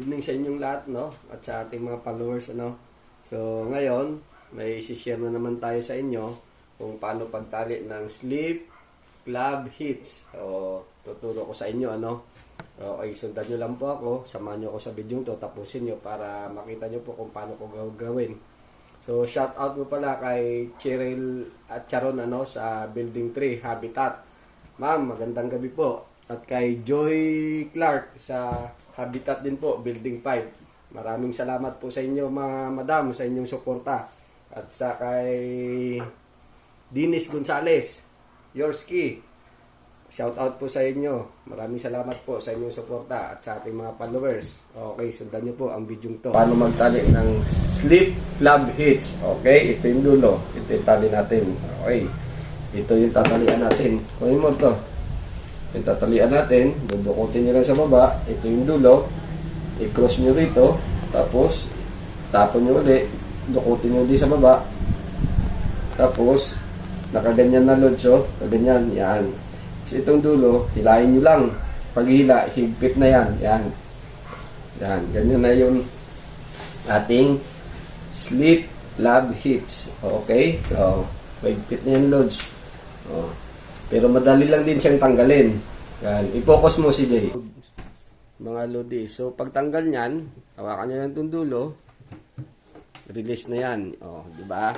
Evening sa inyong lahat, no? At sa ating mga followers, ano? So, ngayon, may isi-share na naman tayo sa inyo kung paano pagtali ng sleep club hitch. So, tuturo ko sa inyo, ano? Okay, sundan nyo lang po ako. Samahan nyo ako sa video to. Tapusin nyo para makita nyo po kung paano ko gawin. So, shout out mo pala kay Cheryl at Charon, ano? Sa Building 3 Habitat. Ma'am, magandang gabi po. At kay Joy Clark sa Habitat din po, Building 5. Maraming salamat po sa inyo mga madam, sa inyong suporta. At sa kay Dinis Gonzales, Yorski, shout out po sa inyo. Maraming salamat po sa inyong suporta at sa ating mga followers. Okay, sundan nyo po ang video to. Paano magtali ng sleep club hitch. Okay, ito yung dulo. Ito yung tali natin. Okay, ito yung tatalian natin. Kunin mo to. Yung tatalian natin, dudukutin nyo lang sa baba. Ito yung dulo. I-cross nyo rito. Tapos, tapon nyo ulit. Dukutin nyo ulit sa baba. Tapos, nakaganyan na lodso. Kaganyan, yan. So, itong dulo, hilahin nyo lang. Pag hila, higpit na yan. Yan. Yan. Ganyan na yung ating sleep lab hitch. Okay? So, higpit na yung lodge. Oh. Pero madali lang din siyang tanggalin. Yan. I-focus mo si Jay. Mga lodi. So, pagtanggal niyan, hawakan niyo lang itong dulo. Release na yan. O, di ba?